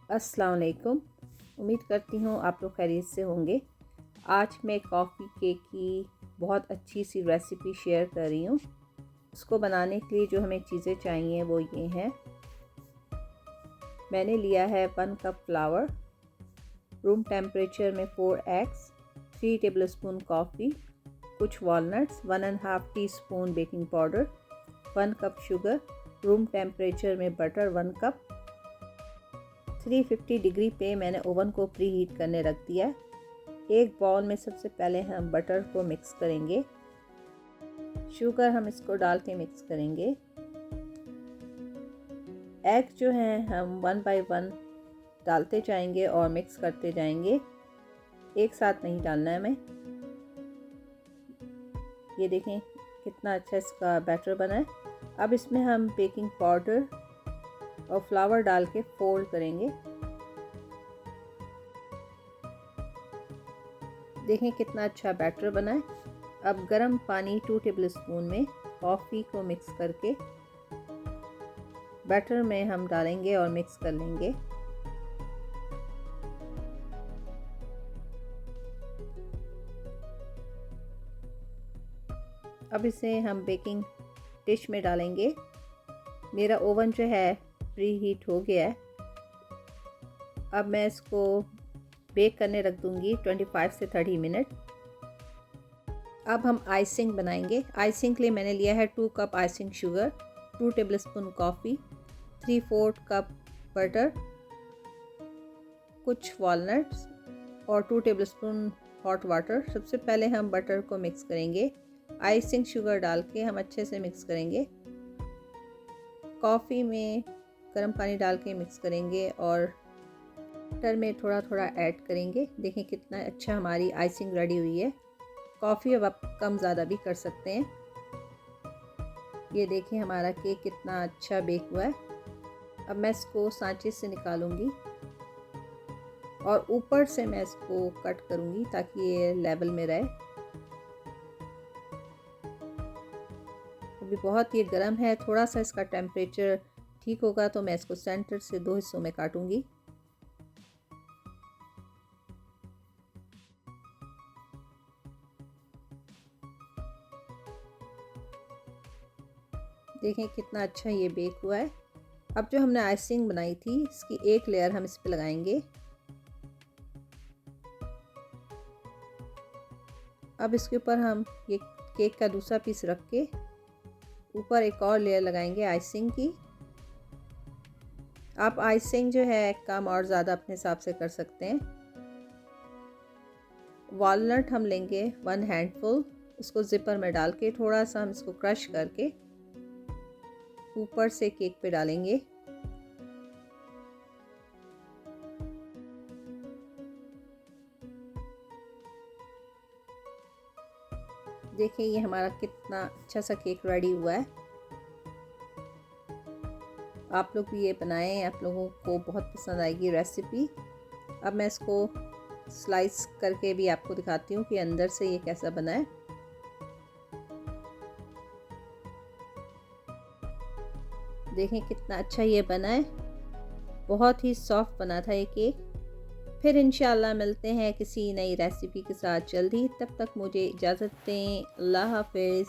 अस्सलाम वालेकुम। उम्मीद करती हूँ आप लोग खैरियत से होंगे। आज मैं कॉफ़ी केक की बहुत अच्छी सी रेसिपी शेयर कर रही हूँ। उसको बनाने के लिए जो हमें चीज़ें चाहिए वो ये हैं। मैंने लिया है 1 कप फ्लावर, रूम टेम्परेचर में 4 एग्स, 3 टेबलस्पून कॉफ़ी, कुछ walnuts, 1.5 teaspoon baking powder, 1 cup sugar, room temperature में बटर 1 कप। 350 डिग्री पे मैंने ओवन को प्री हीट करने रख दिया। एक बाउल में सबसे पहले हम बटर को मिक्स करेंगे। शुगर हम इसको डाल के मिक्स करेंगे। एग जो हैं हम 1 बाय 1 डालते जाएंगे और मिक्स करते जाएंगे, एक साथ नहीं डालना है हमें। ये देखें कितना अच्छा इसका बैटर बना है। अब इसमें हम बेकिंग पाउडर और फ्लावर डाल के फोल्ड करेंगे। देखें कितना अच्छा बैटर बना है। अब गर्म पानी 2 टेबलस्पून में कॉफ़ी को मिक्स करके बैटर में हम डालेंगे और मिक्स कर लेंगे। अब इसे हम बेकिंग डिश में डालेंगे। मेरा ओवन जो है प्री हीट हो गया है। अब मैं इसको बेक करने रख दूंगी 25 से 30 मिनट। अब हम आइसिंग बनाएंगे। आइसिंग के लिए मैंने लिया है 2 cup icing sugar, 2 tablespoon coffee, 3/4 cup butter, कुछ वॉलनट्स और 2 टेबलस्पून हॉट वाटर। सबसे पहले हम बटर को मिक्स करेंगे। आइसिंग शुगर डाल के हम अच्छे से मिक्स करेंगे। कॉफ़ी में गर्म पानी डाल के मिक्स करेंगे और बटर में थोड़ा थोड़ा ऐड करेंगे। देखें कितना अच्छा हमारी आइसिंग रेडी हुई है। कॉफ़ी अब आप कम ज़्यादा भी कर सकते हैं। ये देखें हमारा केक कितना अच्छा बेक हुआ है। अब मैं इसको सांचे से निकालूंगी और ऊपर से मैं इसको कट करूंगी ताकि ये लेवल में रहे। अभी बहुत ये गर्म है, थोड़ा सा इसका टेम्परेचर ठीक होगा तो मैं इसको सेंटर से 2 हिस्सों में काटूंगी। देखें कितना अच्छा ये बेक हुआ है। अब जो हमने आइसिंग बनाई थी इसकी एक लेयर हम इस पे लगाएंगे। अब इसके ऊपर हम ये केक का दूसरा पीस रख के ऊपर एक और लेयर लगाएंगे आइसिंग की। आप आइसिंग जो है कम और ज़्यादा अपने हिसाब से कर सकते हैं। वॉलनट हम लेंगे 1 हैंडफुल, इसको ज़िपर में डाल के थोड़ा सा हम इसको क्रश करके ऊपर से केक पे डालेंगे। देखिए ये हमारा कितना अच्छा सा केक रेडी हुआ है। आप लोग भी ये बनाएं, आप लोगों को बहुत पसंद आएगी रेसिपी। अब मैं इसको स्लाइस करके भी आपको दिखाती हूँ कि अंदर से ये कैसा बना है। देखें कितना अच्छा ये बना है। बहुत ही सॉफ्ट बना था ये केक। फिर इंशाल्लाह मिलते हैं किसी नई रेसिपी के साथ जल्दी। तब तक मुझे इजाज़त दें। अल्लाह हाफिज़।